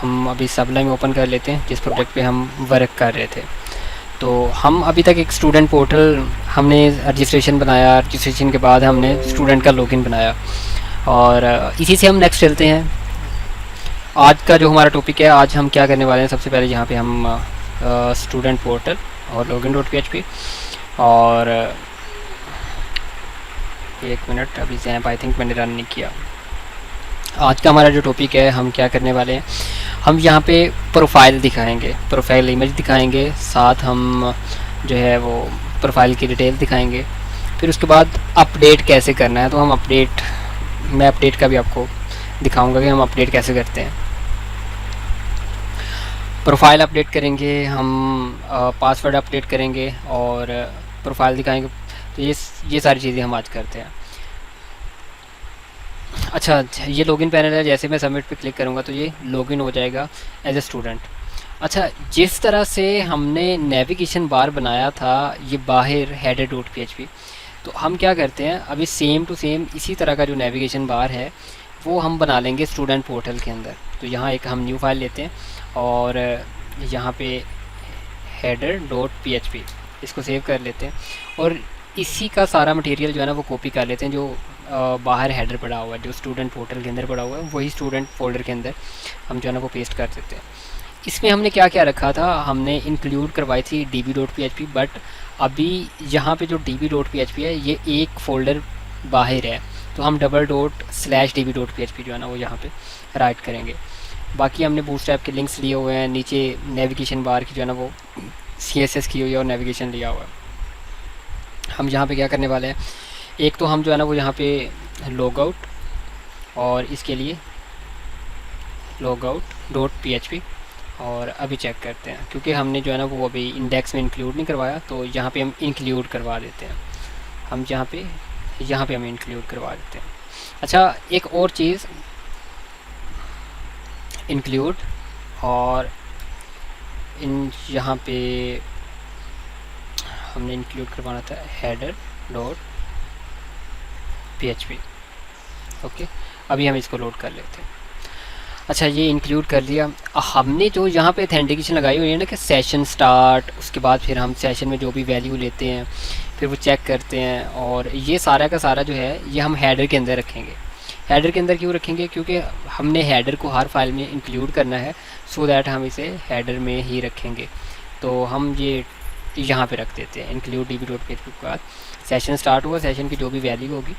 हम अभी सबलाइन ओपन कर लेते हैं जिस प्रोजेक्ट पे हम वर्क कर रहे थे। तो हम अभी तक एक स्टूडेंट पोर्टल हमने रजिस्ट्रेशन बनाया, रजिस्ट्रेशन के बाद हमने स्टूडेंट का लॉगिन बनाया और इसी से हम नेक्स्ट चलते हैं। आज का जो हमारा टॉपिक है, आज हम क्या करने वाले हैं, सबसे पहले यहाँ पे हम स्टूडेंट पोर्टल और लॉगिन डॉट PHP और एक मिनट, अभी जैप आई थिंक मैंने रन नहीं किया। आज का हमारा जो टॉपिक है, हम क्या करने वाले हैं, हम यहाँ पे प्रोफाइल दिखाएंगे, प्रोफाइल इमेज दिखाएंगे, साथ हम जो है वो प्रोफाइल की डिटेल दिखाएंगे। फिर उसके बाद अपडेट कैसे करना है, तो हम मैं अपडेट का भी आपको दिखाऊंगा कि हम अपडेट कैसे करते हैं। प्रोफाइल अपडेट करेंगे हम, पासवर्ड अपडेट करेंगे और प्रोफाइल दिखाएंगे। तो ये सारी चीज़ें हम आज करते हैं। अच्छा, ये लॉगिन पैनल है, जैसे मैं सबमिट पे क्लिक करूँगा तो ये लॉगिन हो जाएगा एज ए स्टूडेंट। अच्छा, जिस तरह से हमने नेविगेशन बार बनाया था ये बाहर हेडर डॉट PHP, तो हम क्या करते हैं, अभी सेम टू सेम इसी तरह का जो नेविगेशन बार है वो हम बना लेंगे स्टूडेंट पोर्टल के अंदर। तो यहाँ एक हम न्यू फाइल लेते हैं और यहाँ पे हेडर डॉट PHP इसको सेव कर लेते हैं और इसी का सारा मटेरियल जो है ना वो कॉपी कर लेते हैं। जो बाहर हेडर पड़ा हुआ है, जो स्टूडेंट पोर्टल के अंदर पड़ा हुआ है, वही स्टूडेंट फोल्डर के अंदर हम जो है ना वो पेस्ट कर देते हैं। इसमें हमने क्या क्या रखा था, हमने इंक्लूड करवाई थी db.php, बट अभी यहाँ पे जो db.php है ये एक फ़ोल्डर बाहर है, तो हम $/db.php जो है ना वो यहाँ पे राइट करेंगे। बाकी हमने बूटस्ट्रैप के लिंक्स लिए हुए हैं, नीचे नेविगेशन बार की जो है ना वो CSS की हुई है और नेविगेशन लिया हुआ है। हम यहाँ पे क्या करने वाले हैं, एक तो हम जो है ना वो यहाँ पे लॉग आउट और इसके लिए logout.php और अभी चेक करते हैं, क्योंकि हमने जो है ना वो अभी इंडेक्स में इंक्लूड नहीं करवाया, तो यहाँ पे हम इंक्लूड करवा देते हैं। हम यहाँ पे हम इंक्लूड करवा देते हैं। अच्छा, एक और चीज़, इंक्लूड और यहाँ पे हमने इंक्लूड करवाना था हेडर डॉट PHP। ओके, अभी हम इसको लोड कर लेते हैं। अच्छा, ये इंक्लूड कर लिया। हमने जो यहाँ पे ऑथेंटिकेशन लगाई हुई है ना कि सेशन स्टार्ट, उसके बाद फिर हम सेशन में जो भी वैल्यू लेते हैं फिर वो चेक करते हैं, और ये सारा का सारा जो है ये हम हेडर के अंदर रखेंगे। हेडर के अंदर क्यों रखेंगे, क्योंकि हमने हेडर को हर फाइल में इंक्लूड करना है, सो दैट हम इसे हेडर में ही रखेंगे। तो हम ये यहाँ पे रख देते हैं इंक्लूड db.php के बाद सेशन स्टार्ट हुआ, सेशन की जो भी वैल्यू होगी,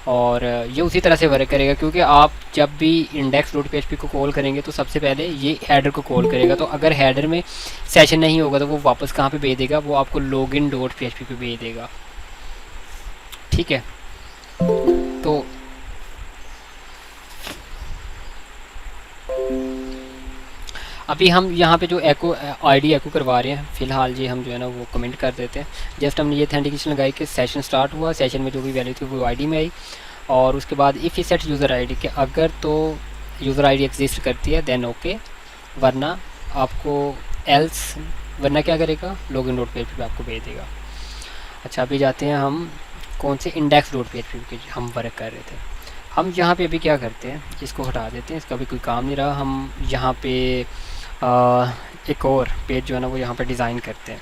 और ये उसी तरह से वर्क करेगा। क्योंकि आप जब भी index.php को कॉल करेंगे तो सबसे पहले ये हेडर को कॉल करेगा, तो अगर हेडर में सेशन नहीं होगा तो वो वापस कहाँ पे भेज देगा, वो आपको login.php पे भेज देगा। ठीक है, तो अभी हम यहाँ पे जो आईडी एको करवा रहे हैं, फ़िलहाल ये हम जो है ना वो कमेंट कर देते हैं। जस्ट हमने ये ऑथेंटिकेशन लगाई कि सेशन स्टार्ट हुआ, सेशन में जो भी वैल्यू थी वो आईडी में आई, और उसके बाद if you set user ID के अगर तो यूज़र आईडी एग्जिस्ट करती है देन ओके, वरना आपको वरना क्या करेगा, login.php पे आपको भेज देगा। अच्छा, अभी जाते हैं हम कौन से index.php के हम वर्क कर रहे थे। हम यहाँ पे अभी क्या करते हैं, इसको हटा देते हैं, इसका भी कोई काम नहीं रहा। हम यहाँ पे एक और पेज जो है ना वो यहाँ पे डिज़ाइन करते हैं।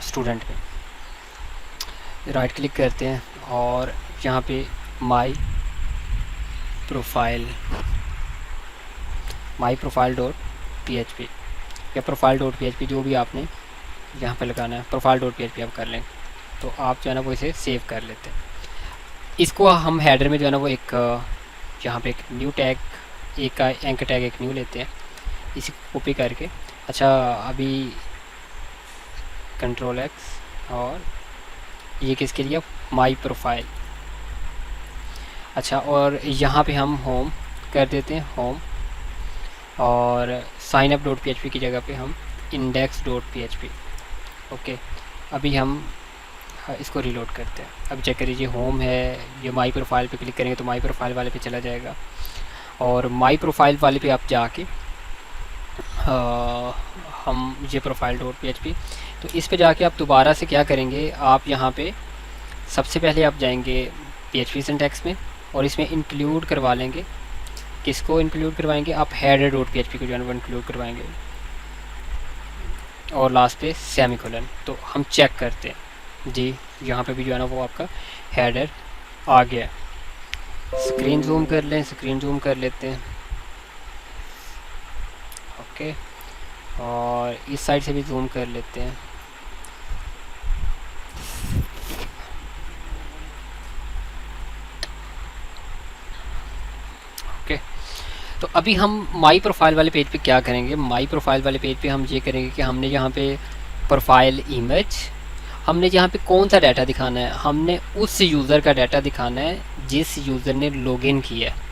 स्टूडेंट में राइट क्लिक करते हैं और यहाँ पे माई प्रोफाइल डॉट PHP या प्रोफाइल डॉट PHP जो भी आपने यहाँ पे लगाना है, प्रोफाइल डॉट PHP आप कर लें, तो आप जो है ना वो इसे सेव कर लेते हैं। इसको हम हेडर में जो है ना वो एक यहाँ पे एक न्यू टैग, एक एंकर टैग एक न्यू लेते हैं, इसी को कॉपी करके। अच्छा, अभी Ctrl+X और ये किसके लिए, माई प्रोफाइल। अच्छा, और यहाँ पे हम होम कर देते हैं, होम, और साइन अप डॉट PHP की जगह पे हम index.php। ओके, अभी हम इसको रिलोड करते हैं। अब चेक करिए, होम है, ये माई प्रोफाइल पे क्लिक करेंगे तो माई प्रोफाइल वाले पे चला जाएगा, और माई प्रोफाइल वाले पे आप जाके हम ये प्रोफाइल डॉट PHP, तो इस पे जाके आप दोबारा से क्या करेंगे, आप यहाँ पे सबसे पहले आप जाएंगे PHP सिंटैक्स में और इसमें इंक्लूड करवा लेंगे किसको इंक्लूड करवाएंगे, आप हेडर डॉट पीएचपी को जो है ना वो इंक्लूड करवाएंगे, और लास्ट पे सेमीकोलन। तो हम चेक करते हैं जी, यहाँ पे भी जो है ना वो आपका हेडर आ गया। स्क्रीन जूम कर लें, स्क्रीन जूम कर लेते हैं, ओके, और इस साइड से भी जूम कर लेते हैं। ओके, तो अभी हम माई प्रोफाइल वाले पेज पे क्या करेंगे, माई प्रोफाइल वाले पेज पे हम ये करेंगे कि हमने यहाँ पे प्रोफाइल इमेज, हमने यहाँ पे कौन सा डाटा दिखाना है, हमने उस यूज़र का डाटा दिखाना है जिस यूज़र ने लॉगिन किया है।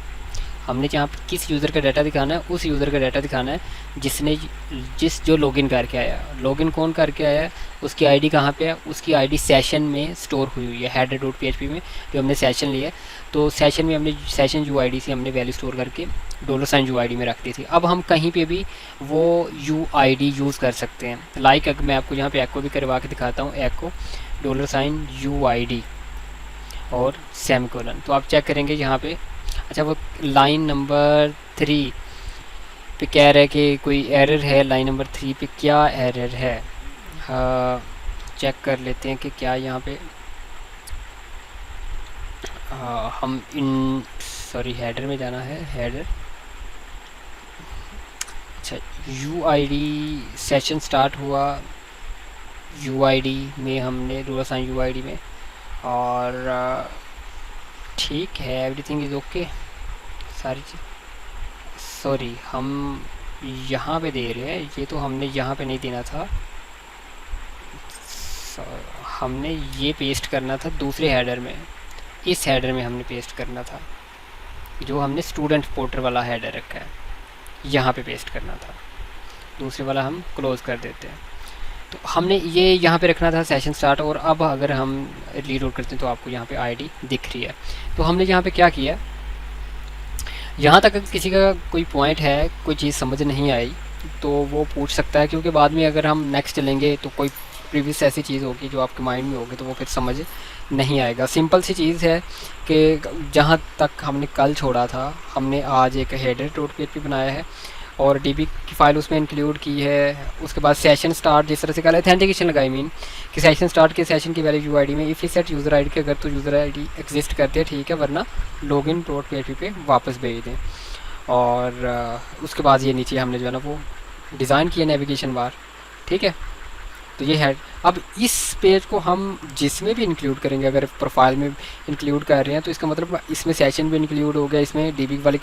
हमने जहाँ पे किस यूज़र का डाटा दिखाना है, उस यूज़र का डाटा दिखाना है जिस जो लॉगिन करके आया। लॉगिन कौन करके आया है, उसकी आईडी कहाँ पे है, उसकी आईडी सेशन में स्टोर हुई हुई है, हेडर डॉट पीएचपी में जो हमने सेशन लिया है। तो सेशन में हमने सेशन यू आई से हमने वैल्यू स्टोर करके $साइन यू आई में रख दी थी। अब हम कहीं पे भी वो यू आई यूज़ कर सकते हैं। लाइक अगर मैं आपको यहाँ पे एको भी करवा के दिखाता हूँ, एको $साइन यू आई और सेमीकोलन। तो आप चेक करेंगे यहाँ पे, अच्छा वो लाइन नंबर 3 पे कह रहा है कि कोई एरर है, लाइन नंबर 3 पे क्या एरर है, चेक कर लेते हैं कि क्या यहाँ पे हम इन सॉरी हेडर में जाना है, हेडर, अच्छा you I D session start हुआ यू आई डी में, हमने $साइन यू आई डी में, और ठीक है एवरीथिंग इज़ ओके सारी चीज़। सॉरी हम यहाँ पे दे रहे हैं, ये तो हमने यहाँ पे नहीं देना था, हमने ये पेस्ट करना था दूसरे हेडर में, इस हेडर में हमने पेस्ट करना था, जो हमने स्टूडेंट पोर्टर वाला हेडर रखा है, यहाँ पे पेस्ट करना था। दूसरे वाला हम क्लोज़ कर देते हैं। तो हमने ये यहाँ पे रखना था सेशन स्टार्ट, और अब अगर हम रीलोड करते हैं तो आपको यहाँ पे आईडी दिख रही है। तो हमने यहाँ पे क्या किया, यहाँ तक अगर किसी का कोई पॉइंट है, कोई चीज़ समझ नहीं आई तो वो पूछ सकता है, क्योंकि बाद में अगर हम नेक्स्ट चलेंगे तो कोई प्रीवियस ऐसी चीज़ होगी जो आपके माइंड में होगी तो वो फिर समझ नहीं आएगा। सिंपल सी चीज़ है कि जहाँ तक हमने कल छोड़ा था, हमने आज एक हेडर डॉट पीएचपी बनाया है और डीबी की फ़ाइल उसमें इंक्लूड की है। उसके बाद सेशन स्टार्ट, जिस तरह से कल ऑथेंटिकेशन लगाई, मीन कि सेशन स्टार्ट के सेशन की वैल्यू यू आई डी में, if set user I D के अगर तो यूज़र आई डी एग्जिस्ट करते हैं ठीक है, वरना लॉगिन डॉट पीएचपी पे वापस भेज दें। और उसके बाद ये नीचे हमने जो है ना वो डिज़ाइन किया नेविगेशन बार, ठीक है। तो ये है। अब इस पेज को हम जिसमें भी इंक्लूड करेंगे, अगर प्रोफाइल में इंक्लूड कर रहे हैं तो इसका मतलब इसमें सेशन भी इंक्लूड हो गया, इसमें डीबी वाली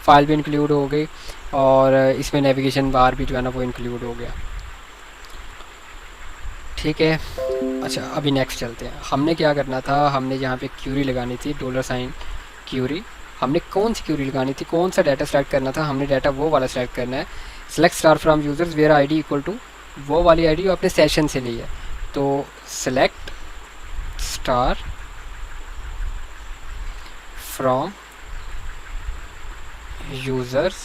फाइल भी इंक्लूड हो गई, और इसमें नेविगेशन बार भी जो है ना वो इंक्लूड हो गया, ठीक है। अच्छा अभी नेक्स्ट चलते हैं। हमने क्या करना था, हमने यहाँ पे क्यूरी लगानी थी, $साइन क्यूरी। हमने कौन सी क्यूरी लगानी थी, कौन सा डाटा सेलेक्ट करना था, हमने डाटा वो वाला सेलेक्ट करना है, select star from users where ID equal to वो वाली आईडी जो आपने सेशन से ली है। तो select star from users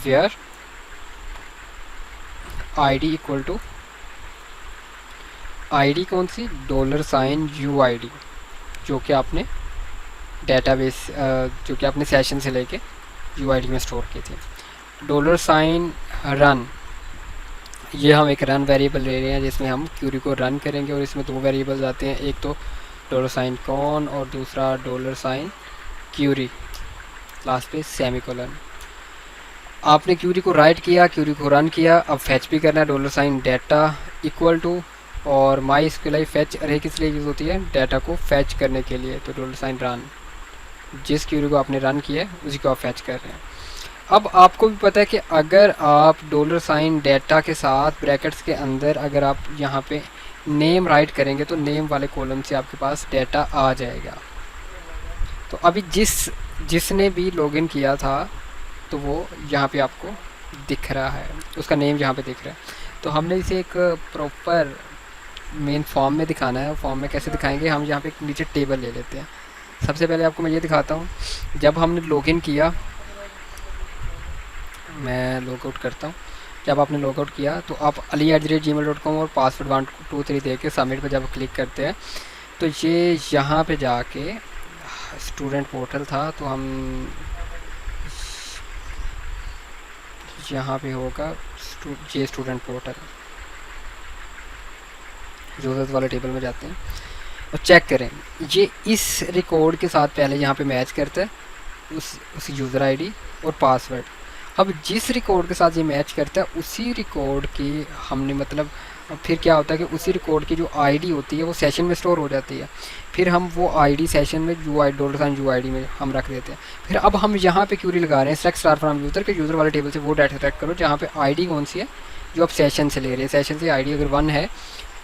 where ID equal to, ID कौन सी, $साइन यू आई डी, जो कि आपने डेटाबेस जो कि आपने सेशन से लेके यू आई डी में स्टोर की थी। $साइन रन, ये हम एक रन वेरिएबल ले रहे हैं जिसमें हम क्यूरी को रन करेंगे, और इसमें दो वेरिएबल्स आते हैं, एक तो $साइन कॉन और दूसरा $साइन क्यूरी, लास्ट पे सेमीकोलन। आपने क्यूरी को राइट किया, क्यूरी को रन किया, अब फैच भी करना है, $साइन डाटा इक्वल टू, और माई स्क्यूएल फैच अरे किस लिए यूज़ होती है, डाटा को फैच करने के लिए। तो $साइन रन, जिस क्यूरी को आपने रन किया है उसी को आप फैच कर रहे हैं। अब आपको भी पता है कि अगर आप $साइन डाटा के साथ ब्रैकेट्स के अंदर अगर आप यहाँ पे नेम राइट करेंगे तो नेम वाले कॉलम से आपके पास डाटा आ जाएगा। तो अभी जिसने भी लॉगिन किया था तो वो यहाँ पे आपको दिख रहा है, उसका नेम यहाँ पे दिख रहा है। तो हमने इसे एक प्रॉपर मेन फॉर्म में दिखाना है। फॉर्म में कैसे दिखाएंगे, हम यहाँ पे एक नीचे टेबल ले लेते हैं। सबसे पहले आपको मैं ये दिखाता हूँ, जब हमने लॉगिन किया, मैं लॉगआउट करता हूँ, जब आपने लॉगआउट किया तो आप ali@gmail.com और पासवर्ड 123 दे के सबमिट पर जब क्लिक करते हैं तो ये यहाँ पे जाके स्टूडेंट पोर्टल था, तो हम यहाँ पे होगा जे स्टूडेंट पोर्टल, यूज़र्स वाले टेबल में जाते हैं और चेक करें, ये इस रिकॉर्ड के साथ पहले यहाँ पे मैच करता है उस यूज़र आईडी और पासवर्ड। अब जिस रिकॉर्ड के साथ ये मैच करता है उसी रिकॉर्ड की हमने मतलब फिर क्या होता है कि उसी रिकॉर्ड की जो आईडी होती है वो सेशन में स्टोर हो जाती है। फिर हम वो आईडी सेशन में $UID में हम रख देते हैं। फिर अब हम यहाँ पे क्यूरी लगा रहे हैं सेलेक्ट स्टार फ्रॉम यूज़र के यूज़र वाले टेबल से वो डाटा सेलेक्ट करो जहाँ पे आईडी कौन सी है जो आप सेशन से ले रहे हैं। सेशन से आईडी अगर 1 है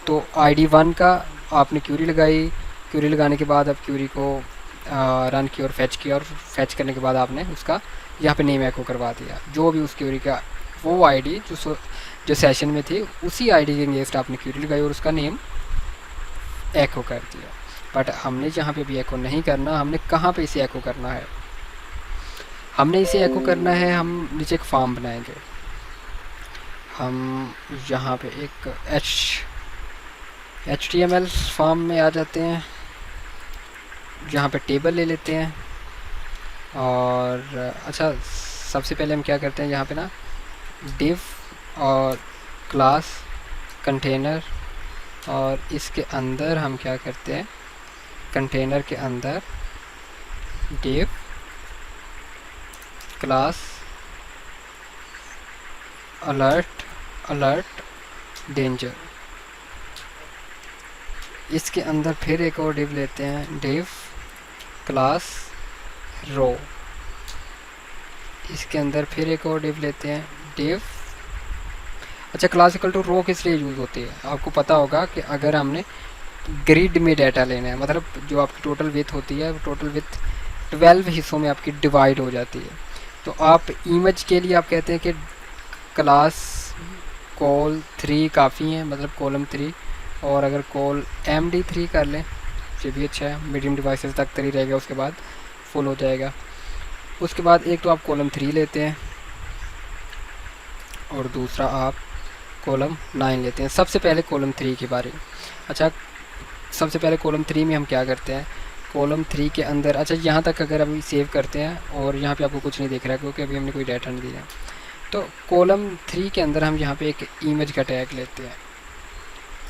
तो आईडी 1 का आपने क्यूरी लगाई, क्यूरी लगाने के बाद अब क्यूरी को रन किया और फैच किया, और फैच करने के बाद आपने उसका यहाँ पे नेम एको करवा दिया। जो भी उस क्यूरी का वो आईडी जो सेशन में थी उसी आईडी के अगेंस्ट आपने क्यूरी लगाई और उसका नेम एको कर दिया। बट हमने यहाँ पे भी एको नहीं करना, हमने कहाँ पे इसे एको करना है, हमने इसे एको करना है, हम नीचे एक फॉर्म बनाएंगे। हम यहाँ पे एक HTML फॉर्म में आ जाते हैं, यहाँ पे टेबल ले लेते हैं और अच्छा सबसे पहले हम क्या करते हैं यहाँ पे ना डिव और क्लास कंटेनर, और इसके अंदर हम क्या करते हैं कंटेनर के अंदर डिव क्लास अलर्ट डेंजर, इसके अंदर फिर एक और डिव लेते हैं डिव क्लास रो, इसके अंदर फिर एक और डिव लेते हैं डिव। अच्छा क्लास इक्वल टू रो किस लिए यूज़ होती है, आपको पता होगा कि अगर हमने ग्रिड में डाटा लेना है, मतलब जो आपकी टोटल विड्थ होती है टोटल विड्थ 12 हिस्सों में आपकी डिवाइड हो जाती है, तो आप इमेज के लिए आप कहते हैं कि क्लास कॉल 3 काफ़ी है, मतलब कॉलम 3, और अगर कॉल MD3 कर लें ये भी अच्छा है, मीडियम डिवाइसेस तक 3 रहेगा, उसके बाद फुल हो जाएगा। उसके बाद एक तो आप कॉलम 3 लेते हैं और दूसरा आप कॉलम 9 लेते हैं। सबसे पहले कॉलम 3 की बारी। अच्छा सबसे पहले कॉलम 3 में हम क्या करते हैं, कॉलम 3 के अंदर अच्छा यहाँ तक अगर अभी सेव करते हैं और यहाँ पे आपको कुछ नहीं दिख रहा है क्योंकि अभी हमने कोई डाटा नहीं दिया, तो कॉलम 3 के अंदर हम यहाँ पे एक इमेज का टैग लेते हैं,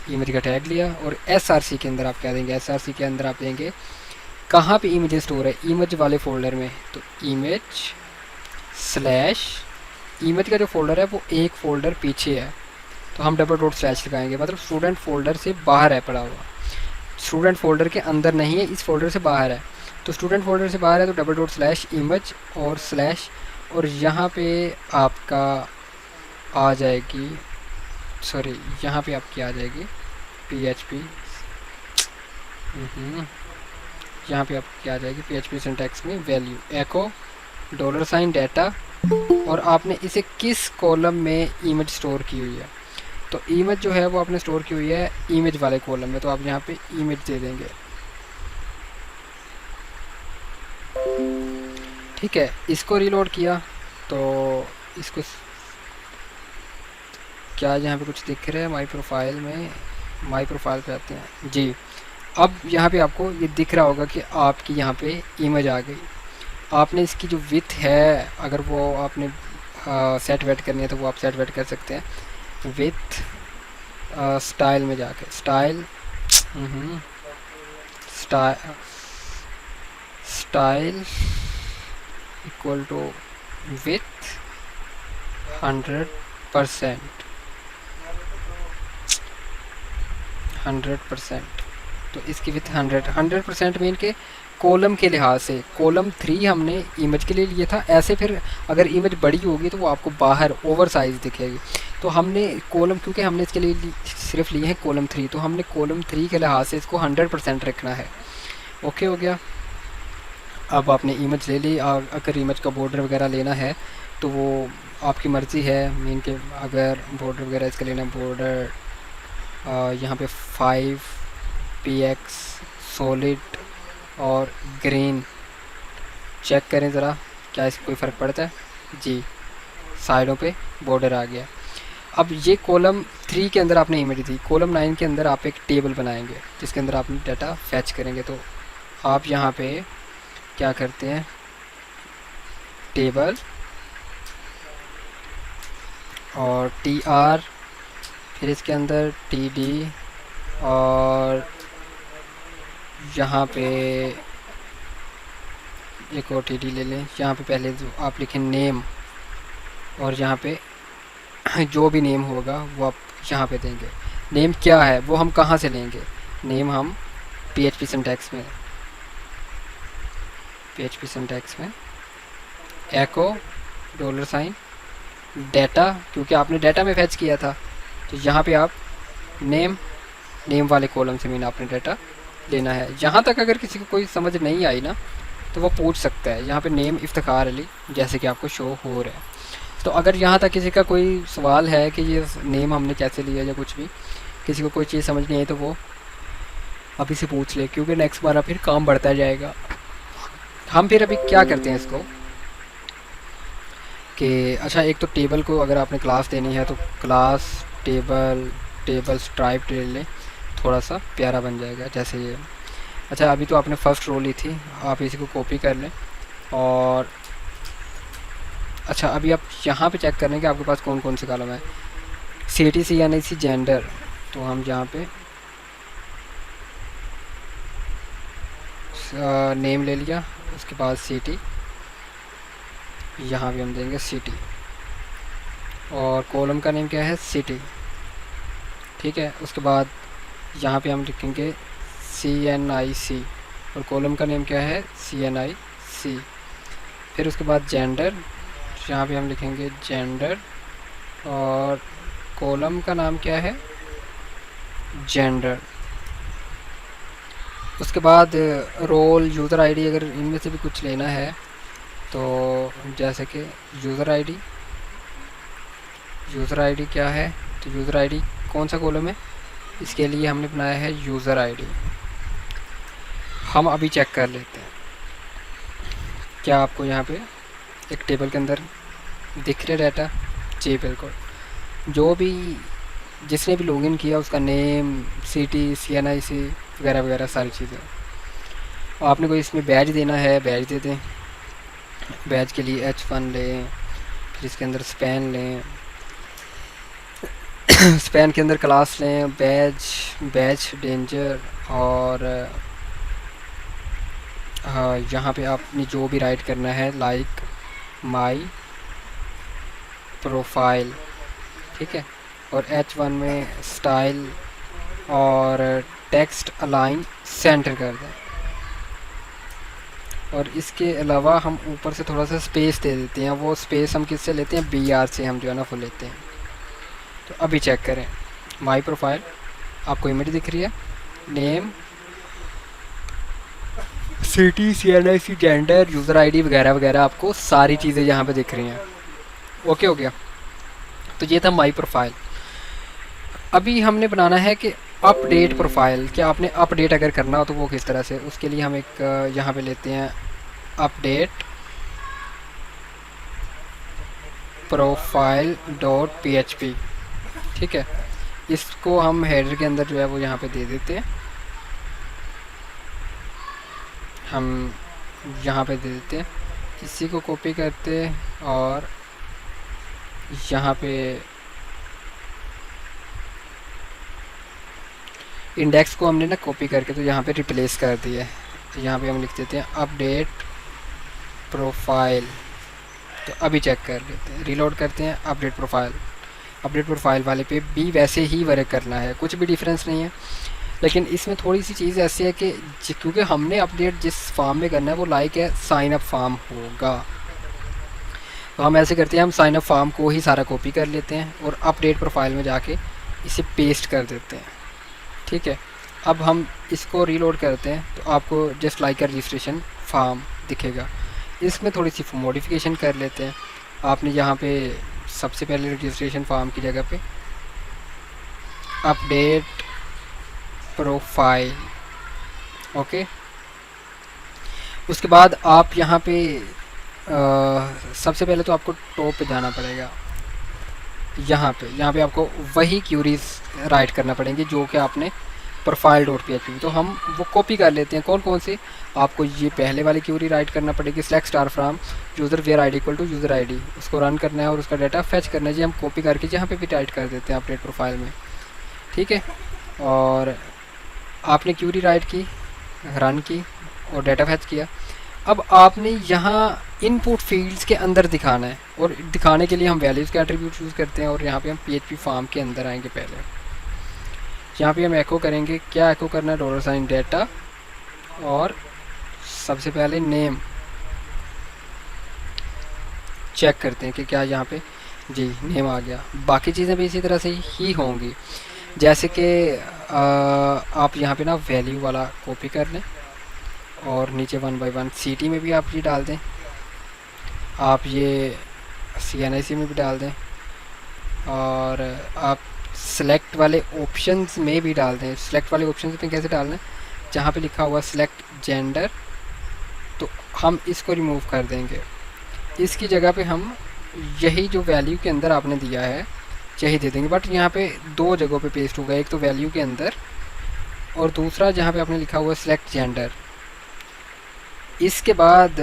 इमेज का टैग लिया और SRC के अंदर आप क्या देंगे, SRC के अंदर आप देंगे कहाँ पे इमेज स्टोर है, इमेज वाले फोल्डर में, तो इमेज स्लैश इमेज का जो फोल्डर है वो एक फ़ोल्डर पीछे है, तो हम डबल डॉट स्लैश लगाएंगे, मतलब स्टूडेंट फोल्डर से बाहर है पड़ा हुआ, स्टूडेंट फोल्डर के अंदर नहीं है, इस फोल्डर से बाहर है, तो स्टूडेंट फोल्डर से बाहर है तो डबल डॉट स्लैश इमेज और स्लैश, और यहाँ पे आपका आ जाएगी सॉरी यहाँ पे आपकी आ जाएगी PHP, यहाँ पे आपकी आ जाएगी PHP सिंटैक्स में वैल्यू एको $, डाटा, और आपने इसे किस कॉलम में इमेज स्टोर की हुई है, तो इमेज जो है वो आपने स्टोर की हुई है इमेज वाले कॉलम में, तो आप यहाँ पे इमेज दे देंगे। ठीक है, इसको रीलोड किया तो इसको क्या यहाँ पे कुछ दिख रहा है, माई प्रोफाइल में, माई प्रोफाइल पे आते हैं जी। अब यहाँ पे आपको ये दिख रहा होगा कि आपकी यहाँ पे इमेज आ गई। आपने इसकी जो विथ है अगर वो आपने सेट वेट करनी है तो वो आप सेट वेट कर सकते हैं विथ स्टाइल में जाके, स्टाइल इक्वल टू विथ 100%, तो इसकी विथ 100% मीन के कॉलम के लिहाज से कॉलम 3 हमने इमेज के लिए लिया था, ऐसे फिर अगर इमेज बड़ी होगी तो वो आपको बाहर ओवर साइज़ दिखेगी, तो हमने कॉलम क्योंकि हमने इसके लिए सिर्फ लिए हैं कॉलम 3, तो हमने कॉलम 3 के लिहाज से इसको 100% रखना है। ओके हो गया। अब आपने इमेज ले ली, और अगर इमेज का बॉर्डर वगैरह लेना है तो वो आपकी मर्ज़ी है, मीन के अगर बॉर्डर वगैरह इसका लेना बॉर्डर यहाँ पे 5px सॉलिड और ग्रीन, चेक करें ज़रा क्या इससे कोई फ़र्क पड़ता है जी, साइडों पे बॉर्डर आ गया। अब ये कॉलम 3 के अंदर आपने इमेज दी, कॉलम 9 के अंदर आप एक टेबल बनाएंगे जिसके अंदर आप डाटा फैच करेंगे, तो आप यहाँ पे क्या करते हैं टेबल और TR, फिर इसके अंदर TD, और यहाँ पे एक और TD ले लें। यहाँ पे पहले जो आप लिखें नेम, और यहाँ पे जो भी नेम होगा वो आप यहाँ पे देंगे। नेम क्या है वो हम कहाँ से लेंगे? नेम हम PHP सिंटैक्स में, PHP सिंटैक्स में एको $, डाटा, क्योंकि आपने डाटा में फैच किया था, तो यहाँ पे आप नेम, नेम वाले कॉलम से मीन आपने डाटा लेना है। यहाँ तक अगर किसी को कोई समझ नहीं आई ना तो वो पूछ सकता है। यहाँ पे नेम इफ्तिखार अली जैसे कि आपको शो हो रहा है। तो अगर यहाँ तक किसी का कोई सवाल है कि ये नेम हमने कैसे लिया या कुछ भी, किसी को कोई चीज़ समझ नहीं आई तो वो अभी से पूछ ले, क्योंकि नेक्स्ट बार फिर काम बढ़ता जाएगा। हम फिर अभी क्या करते हैं इसको कि अच्छा, एक तो टेबल को अगर आपने क्लास देनी है तो क्लास टेबल स्ट्राइप ले लें, थोड़ा सा प्यारा बन जाएगा जैसे ये। अच्छा, अभी तो आपने फर्स्ट रो ली थी, आप इसी को कॉपी कर लें। और अच्छा, अभी आप यहाँ पे चेक करने के आपके पास कौन कौन से कॉलम है। CTC यानी सी जेंडर, तो हम यहाँ पे नेम ले लिया, उसके बाद सिटी, यहाँ भी हम देंगे सिटी, और कॉलम का नेम क्या है सिटी, ठीक है। उसके बाद यहाँ पे हम लिखेंगे CNIC, और कॉलम का नेम क्या है CNIC। फिर उसके बाद जेंडर, यहाँ पे हम लिखेंगे जेंडर, और कॉलम का नाम क्या है जेंडर। उसके बाद रोल, यूज़र आईडी, अगर इनमें से भी कुछ लेना है तो जैसे कि यूज़र आईडी क्या है, तो यूज़र आईडी कौन सा कॉलम है, इसके लिए हमने बनाया है यूज़र आईडी। हम अभी चेक कर लेते हैं क्या आपको यहाँ पे एक टेबल के अंदर दिख रहा डाटा। जी बिल्कुल, जो भी जिसने भी लॉगिन किया उसका नेम, सिटी, CNIC वगैरह वगैरह सारी चीज़ें। आपने कोई इसमें बैज देना है, बैज दे दें। बैज के लिए H1 लें, फिर इसके अंदर स्पैन लें, स्पैन के अंदर क्लास लें, बैच डेंजर, और यहाँ पे आपने जो भी राइट करना है लाइक माई प्रोफाइल, ठीक है। और H1 में स्टाइल और टेक्स्ट अलाइन सेंटर कर दें। और इसके अलावा हम ऊपर से थोड़ा सा स्पेस दे देते हैं। वो स्पेस हम किससे लेते हैं, BR से हम जो है ना फुल लेते हैं। तो अभी चेक करें माई प्रोफाइल, आपको इमेज दिख रही है, name, city, CNIC, gender, user ID वगैरह वगैरह, आपको सारी चीज़ें यहाँ पे दिख रही हैं। ओके हो गया, तो ये था माई प्रोफाइल। अभी हमने बनाना है कि अपडेट प्रोफाइल, क्या आपने अपडेट अगर करना हो तो वो किस तरह से, उसके लिए हम एक यहाँ पे लेते हैं अपडेट प्रोफाइल .php, ठीक है। इसको हम हेडर के अंदर जो है वो यहाँ पे दे देते हैं, हम यहाँ पे दे देते हैं। इसी को कॉपी करते और यहाँ पे इंडेक्स को हमने ना कॉपी करके तो यहाँ पे रिप्लेस कर दिया है। तो यहाँ पे हम लिख देते हैं अपडेट प्रोफाइल। तो अभी चेक कर लेते हैं, रीलोड करते हैं अपडेट प्रोफाइल वाले पे भी वैसे ही वर्क करना है, कुछ भी डिफरेंस नहीं है। लेकिन इसमें थोड़ी सी चीज़ ऐसी है कि क्योंकि हमने अपडेट जिस फॉर्म में करना है वो लाइक है साइन अप फॉर्म होगा, तो हम ऐसे करते हैं, हम साइन अप फॉर्म को ही सारा कॉपी कर लेते हैं और अपडेट प्रोफाइल में जाके इसे पेस्ट कर देते हैं, ठीक है। अब हम इसको रीलोड करते हैं तो आपको जस्ट लाइक का रजिस्ट्रेशन फॉर्म दिखेगा। इसमें थोड़ी सी मॉडिफिकेशन कर लेते हैं। आपने यहाँ पे सबसे पहले रजिस्ट्रेशन फॉर्म की जगह पे अपडेट प्रोफाइल, ओके। उसके बाद आप यहाँ पे सबसे पहले तो आपको टॉप पे जाना पड़ेगा। यहाँ पे आपको वही क्यूरीज राइट करना पड़ेंगे जो कि आपने प्रोफाइल डॉट पी, तो हम वो कॉपी कर लेते हैं। कौन कौन सी, आपको ये पहले वाली क्यूरी राइट करना पड़ेगी, select star from user where ID equal to user ID, उसको रन करना है और उसका डाटा फैच करना है जी। हम कॉपी करके जहाँ पे भी टाइट कर देते हैं अपडेट प्रोफाइल में, ठीक है। और आपने क्यूरी राइट की, रन की और डाटा फैच किया। अब आपने यहाँ इनपुट फील्ड्स के अंदर दिखाना है, और दिखाने के लिए हम वैल्यूज़ के एट्रीब्यूट यूज़ करते हैं। और यहाँ पे हम PHP फार्म के अंदर आएंगे। पहले यहाँ पे हम एको करेंगे, क्या एको करना है, $साइन डाटा, और सबसे पहले नेम चेक करते हैं कि क्या यहाँ पे जी नेम आ गया। बाकी चीज़ें भी इसी तरह से ही होंगी, जैसे कि आप यहाँ पे ना वैल्यू वाला कॉपी कर लें और नीचे 1 बाय 1 CT में भी आप ये डाल दें, आप ये CNIC में भी डाल दें, और आप सेलेक्ट वाले ऑप्शंस में भी डाल दें। सेलेक्ट वाले ऑप्शंस में कैसे डालना है, जहाँ पे लिखा हुआ सेलेक्ट जेंडर, तो हम इसको रिमूव कर देंगे। इसकी जगह पे हम यही जो वैल्यू के अंदर आपने दिया है यही दे देंगे। बट यहाँ पे दो जगहों पे पेस्ट होगा, एक तो वैल्यू के अंदर और दूसरा जहाँ पे आपने लिखा हुआ सेलेक्ट जेंडर। इसके बाद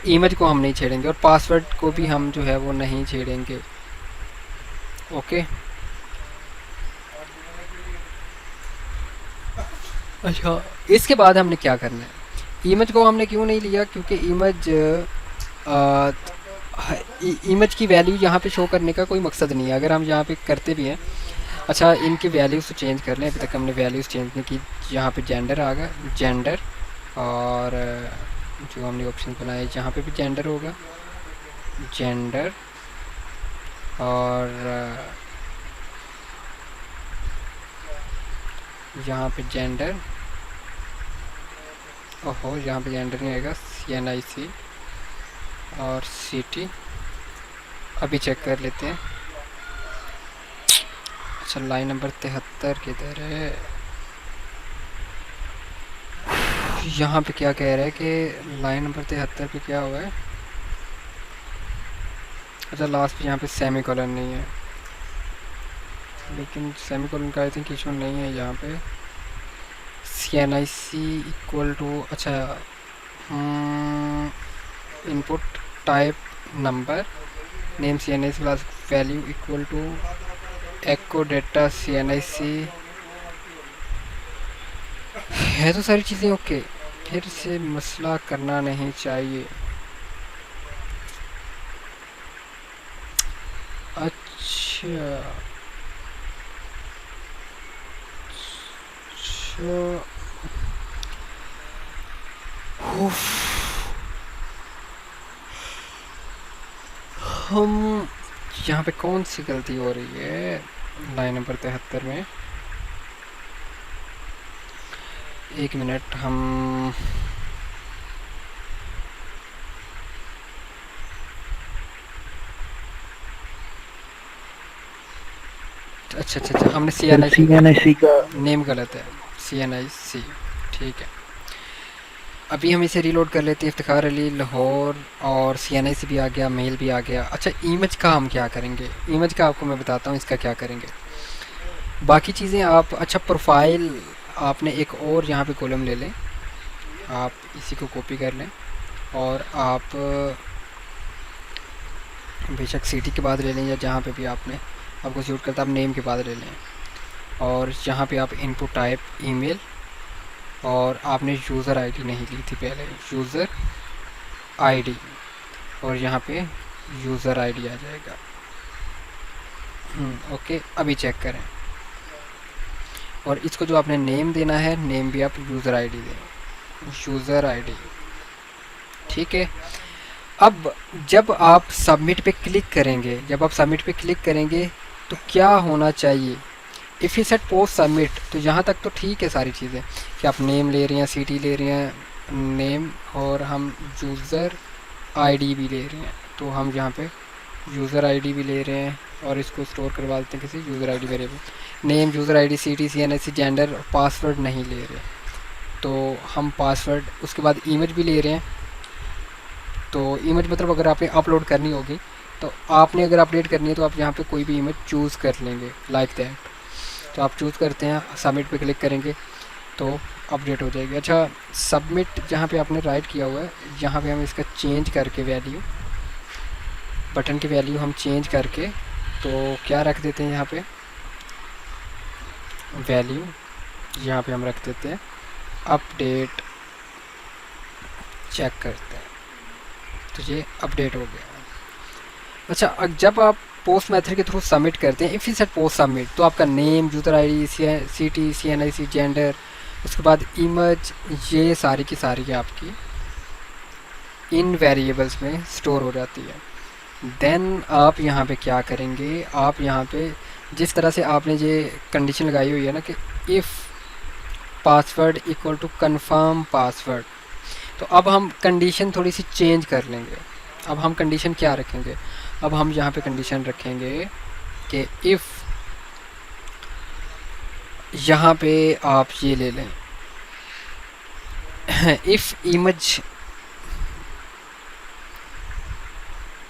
इमेज को हम नहीं छेड़ेंगे और पासवर्ड को भी हम जो है वो नहीं छेड़ेंगे। ओके, अच्छा इसके बाद हमने क्या करना है, इमेज को हमने क्यों नहीं लिया, क्योंकि इमेज की वैल्यू यहाँ पे शो करने का कोई मकसद नहीं है। अगर हम यहाँ पे करते भी हैं, अच्छा इनकी वैल्यूज़ तो चेंज कर लें, अभी तक हमने वैल्यूज़ चेंज नहीं की। यहाँ पे जेंडर आ गया, जेंडर, और जो हमने ऑप्शन बनाए यहाँ पे भी जेंडर होगा, जेंडर, और यहाँ पे जेंडर, ओहो यहाँ पे जेंडर नहीं आएगा, CNIC और CT। अभी चेक कर लेते हैं। अच्छा लाइन नंबर 73 किधर है, यहाँ पे क्या कह रहा है कि लाइन नंबर 73 पे क्या हुआ है। अच्छा लास्ट पे यहाँ पे सेमीकोलन नहीं है, लेकिन सेमीकोलन का आई थिंक इशू नहीं है यहाँ पे। CNIC इक्वल टू, अच्छा input type number, name CNIC plus value equal to echo data CNIC है। तो सारी चीज़ें ओके, फिर से मसला करना नहीं चाहिए। अच्छा हम यहाँ पे कौन सी गलती हो रही है लाइन नंबर 73 में, एक मिनट। हम अच्छा हमने CNIC का नेम गलत है, CNIC, ठीक है। अभी हम इसे रीलोड कर लेते हैं। इफ्तिखार अली लाहौर और CNIC भी आ गया, मेल भी आ गया। अच्छा इमेज का हम क्या करेंगे, इमेज का आपको मैं बताता हूँ इसका क्या करेंगे। बाकी चीज़ें आप, अच्छा प्रोफाइल आपने एक और यहाँ पे कॉलम ले लें, आप इसी को कॉपी कर लें और आप बेशक CT के बाद ले लें या जहाँ पे भी आपने आपको सूट करता आप नेम के बाद ले लें। और यहाँ पे आप इनपुट टाइप ईमेल, और आपने यूज़र आईडी नहीं ली थी पहले, यूज़र आईडी, और यहाँ पे यूज़र आईडी आ जाएगा। ओके अभी चेक करें। और इसको जो आपने नेम देना है, नेम भी आप यूज़र आईडी दें, यूज़र आईडी, ठीक है। अब जब आप सबमिट पे क्लिक करेंगे, जब आप सबमिट पे क्लिक करेंगे तो क्या होना चाहिए, if you set post submit, तो यहाँ तक तो ठीक है सारी चीज़ें कि आप नेम ले रहे हैं, CT ले रहे हैं, नेम, और हम यूज़र आईडी भी ले रहे हैं। तो हम यहाँ पे यूज़र आईडी भी ले रहे हैं और इसको स्टोर करवा देते हैं किसी user ID variable, name, user ID, CT, CNIC, gender, password नहीं ले रहे, तो हम पासवर्ड, उसके बाद इमेज भी ले रहे हैं। तो इमेज मतलब अगर आपने अपलोड करनी होगी, तो आपने अगर अपडेट करनी है तो आप यहाँ पे कोई भी इमेज चूज़ कर लेंगे, लाइक दैट। तो आप चूज़ करते हैं, सबमिट पे क्लिक करेंगे तो अपडेट हो जाएगी। अच्छा, सबमिट जहाँ पे आपने राइट किया हुआ है, यहाँ पे हम इसका चेंज करके वैल्यू, बटन की वैल्यू हम चेंज करके तो क्या रख देते हैं यहाँ पे, वैल्यू यहाँ पे हम रख देते हैं अपडेट, चेक करते हैं तो ये अपडेट हो गया। अच्छा, जब आप पोस्ट मेथड के थ्रू सबमिट करते हैं, if you set post submit, तो आपका name, user ID, city, CNIC, gender, उसके बाद इमेज, ये सारी की सारी आपकी इन वेरिएबल्स में स्टोर हो जाती है। देन आप यहाँ पे क्या करेंगे, आप यहाँ पे जिस तरह से आपने ये कंडीशन लगाई हुई है ना कि if password equal to confirm password, तो अब हम कंडीशन थोड़ी सी चेंज कर लेंगे। अब हम कंडीशन क्या रखेंगे, अब हम यहाँ पे कंडीशन रखेंगे कि इफ़, यहाँ पे आप ये ले लें इफ़ इमेज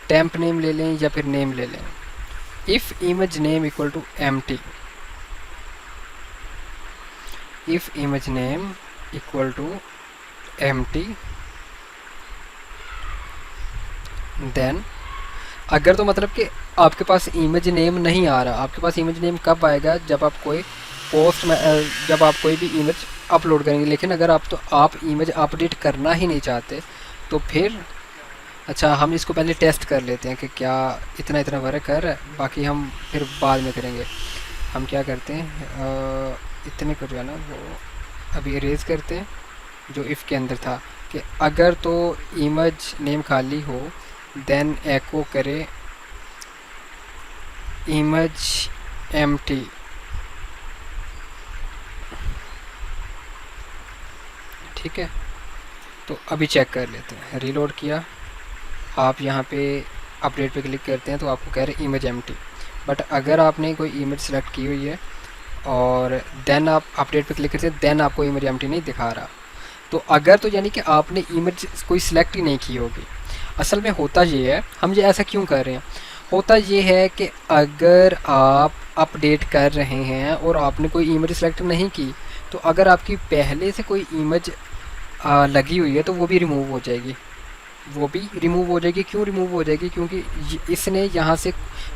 टेम्प नेम ले लें या फिर नेम ले लें, if image name equal to empty, if image name equal to empty, then अगर तो मतलब कि आपके पास इमेज नेम नहीं आ रहा, आपके पास इमेज नेम कब आएगा, जब आप कोई पोस्ट में जब आप कोई भी इमेज अपलोड करेंगे। लेकिन अगर आप इमेज अपडेट करना ही नहीं चाहते तो फिर, अच्छा हम इसको पहले टेस्ट कर लेते हैं कि क्या इतना वर्क कर रहा है, बाकी हम फिर बाद में करेंगे। हम क्या करते हैं, इतने को जो है ना वो अभी इरेज करते हैं जो इफ़ के अंदर था, कि अगर तो इमेज नेम खाली हो देन एको करे इमेज एम्प्टी। ठीक है, तो अभी चेक कर लेते हैं। रीलोड किया, आप यहाँ पे अपडेट पे क्लिक करते हैं तो आपको कह रहे हैं इमेज एम्प्टी। बट अगर आपने कोई इमेज सेलेक्ट की हुई है और देन आप अपडेट पे क्लिक करते हैं, देन आपको इमेज एम्प्टी नहीं दिखा रहा, तो अगर तो यानी कि आपने इमेज कोई सिलेक्ट ही नहीं की होगी। असल में होता ये है, हम ये ऐसा क्यों कर रहे हैं, होता ये है कि अगर आप अपडेट कर रहे हैं और आपने कोई इमेज सेलेक्ट नहीं की, तो अगर आपकी पहले से कोई इमेज लगी हुई है तो वो भी रिमूव हो जाएगी, वो भी रिमूव हो जाएगी। क्यों रिमूव हो जाएगी, क्योंकि इसने यहाँ से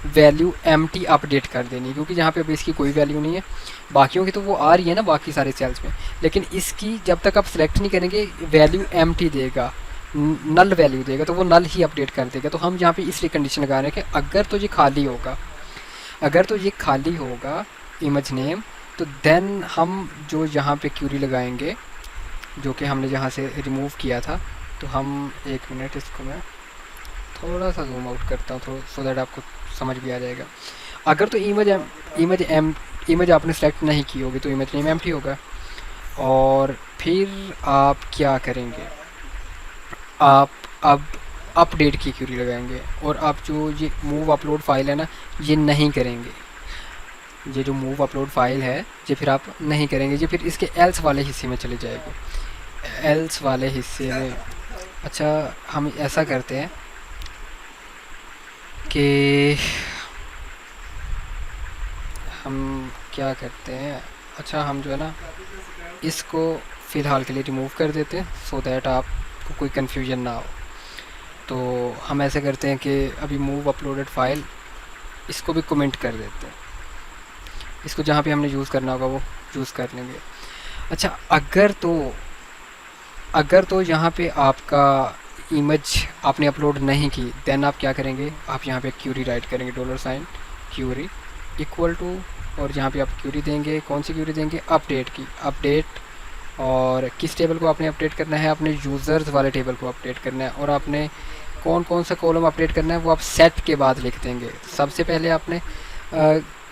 वैल्यू एम्प्टी अपडेट कर देनी, क्योंकि यहाँ पे अभी इसकी कोई वैल्यू नहीं है। बाकियों की तो वो आ रही है ना बाकी सारे सेल्स में, लेकिन इसकी जब तक आप सिलेक्ट नहीं करेंगे वैल्यू एम्प्टी देगा, नल वैल्यू देगा, तो वो नल ही अपडेट कर देगा। तो हम यहाँ पे इसलिए कंडीशन लगा रहे हैं कि अगर तो ये खाली होगा, अगर तो ये खाली होगा इमेज नेम, तो देन हम जो यहाँ पे क्यूरी लगाएंगे जो कि हमने यहाँ से रिमूव किया था, तो हम एक मिनट इसको मैं थोड़ा सा जूम आउट करता हूँ तो सो दैट आपको समझ भी आ जाएगा। अगर तो इमेज आपने सेलेक्ट नहीं की होगी तो इमेज नेम एम्प्टी होगा। और फिर आप क्या करेंगे, आप अब अपडेट की क्यूरी लगाएंगे और आप जो ये मूव अपलोड फाइल है ना, ये नहीं करेंगे। ये जो मूव अपलोड फाइल है ये फिर आप नहीं करेंगे, ये फिर इसके एल्स वाले हिस्से में चले जाएगी, एल्स वाले हिस्से में। अच्छा, हम ऐसा करते हैं कि हम क्या करते हैं, अच्छा हम जो है ना इसको फ़िलहाल के लिए रिमूव कर देते हैं सो दैट आपको कोई कन्फ्यूजन ना हो। तो हम ऐसे करते हैं कि अभी मूव अपलोडेड फाइल इसको भी कमेंट कर देते हैं, इसको जहाँ पे हमने यूज़ करना होगा वो यूज़ कर लेंगे। अच्छा, अगर तो यहाँ पे आपका इमेज आपने अपलोड नहीं की, देन आप क्या करेंगे, आप यहाँ पे क्यूरी राइट करेंगे, $, क्यूरी इक्वल टू, और यहाँ पे आप क्यूरी देंगे, कौन सी क्यूरी देंगे, अपडेट की, अपडेट। और किस टेबल को आपने अपडेट करना है, अपने यूज़र्स वाले टेबल को अपडेट करना है। और आपने कौन सा कॉलम अपडेट करना है वो आप सेट के बाद लिख देंगे। सबसे पहले आपने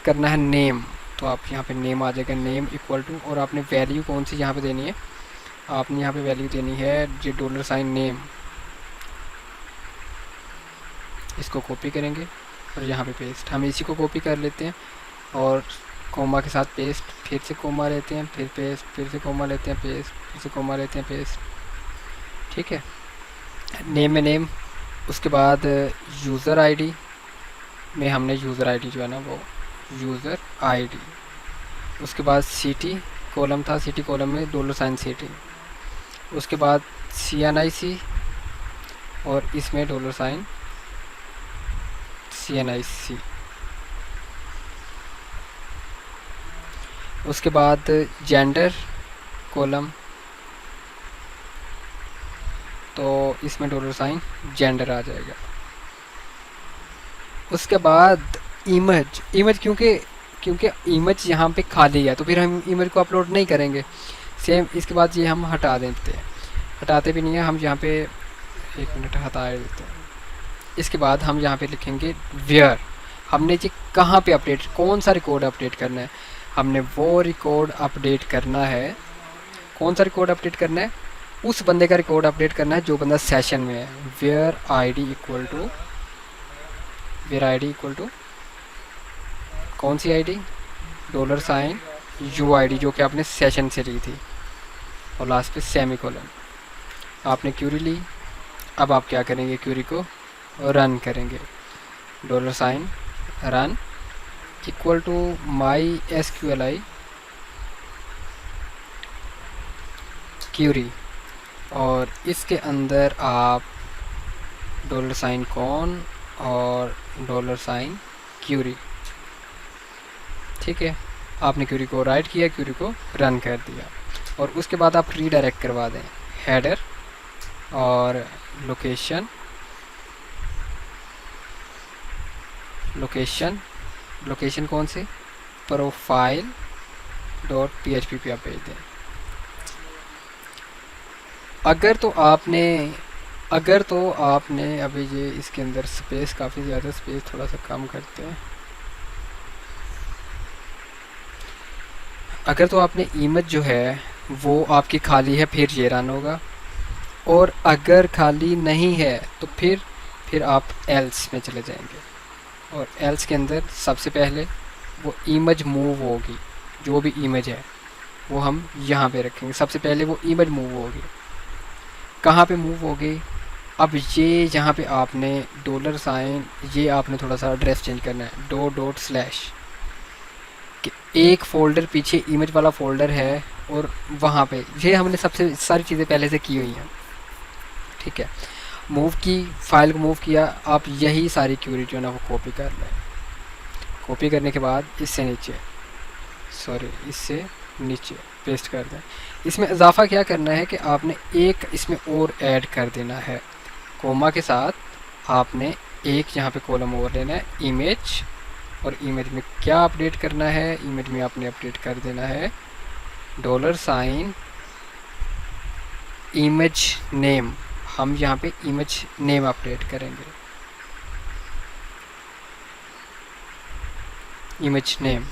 करना है नेम, तो आप यहाँ पे नेम आ जाएगा, नेम इक्वल टू, और आपने वैल्यू कौन सी यहाँ पे देनी है, आपने यहाँ पे वैल्यू देनी है ये $नेम। इसको कॉपी करेंगे और यहाँ पे पेस्ट, हम इसी को कॉपी कर लेते हैं और कोमा के साथ पेस्ट, फिर से कोमा लेते हैं, फिर पेस्ट, फिर से कोमा लेते हैं, पेस्ट, फिर से कोमा लेते हैं, पेस्ट। ठीक है, नेम में नेम, उसके बाद यूज़र आईडी में हमने यूज़र आईडी जो है ना वो यूज़र आईडी, उसके बाद ct कॉलम था, ct कॉलम में $CT, उसके बाद CNIC और इसमें $CNIC, उसके बाद जेंडर कॉलम, तो इसमें $जेंडर आ जाएगा। उसके बाद इमेज क्योंकि इमेज यहाँ पे खाली है तो फिर हम इमेज को अपलोड नहीं करेंगे। सेम इसके बाद ये हम हटा देते हैं, हटाते भी नहीं है हम यहाँ पे, एक मिनट हटा देते हैं। इसके बाद हम यहाँ पे लिखेंगे वेयर, हमने जी कहाँ पे अपडेट, कौन सा रिकॉर्ड अपडेट करना है, हमने वो रिकॉर्ड अपडेट करना है। कौन सा रिकॉर्ड अपडेट करना है? उस बंदे का रिकॉर्ड अपडेट करना है जो बंदा सेशन में है। वेयर आईडी इक्वल टू कौन सी आईडी? $UID जो कि आपने सेशन से ली थी, और लास्ट पे सेमीकोलन। आपने क्यूरी ली, अब आप क्या करेंगे, क्यूरी को रन करेंगे। $Run equal to MySQLi query, और इसके अंदर आप $कौन और $क्यूरी, ठीक है। आपने क्यूरी को राइट किया, क्यूरी को रन कर दिया, और उसके बाद आप रीडायरेक्ट करवा दें हेडर और लोकेशन कौन सी? profile.php पे आप भेज दें। अगर तो आपने अभी ये इसके अंदर स्पेस काफ़ी ज़्यादा, स्पेस थोड़ा सा कम करते हैं। अगर तो आपने इमेज जो है वो आपकी खाली है, फिर ये रन होगा, और अगर खाली नहीं है तो फिर आप एल्स में चले जाएंगे, और एल्स के अंदर सबसे पहले वो इमेज मूव होगी, जो भी इमेज है वो हम यहाँ पे रखेंगे। सबसे पहले वो इमेज मूव होगी, कहाँ पे मूव होगी? अब ये यहाँ पे आपने $, ये आपने थोड़ा सा एड्रेस चेंज करना है, $, कि एक फ़ोल्डर पीछे इमेज वाला फ़ोल्डर है, और वहाँ पे ये हमने सबसे सारी चीज़ें पहले से की हुई हैं, ठीक है। मूव की, फाइल को मूव किया, आप यही सारी क्यूरी जो है ना वो कॉपी कर लें। कॉपी करने के बाद इससे नीचे पेस्ट कर दें। इसमें इजाफा क्या करना है कि आपने एक इसमें और ऐड कर देना है, कोमा के साथ आपने एक यहाँ पे कॉलम और लेना है, इमेज, और इमेज में क्या अपडेट करना है? इमेज में आपने अपडेट कर देना है $इमेज नेम, हम यहाँ पे इमेज नेम अपडेट करेंगे, इमेज नेम।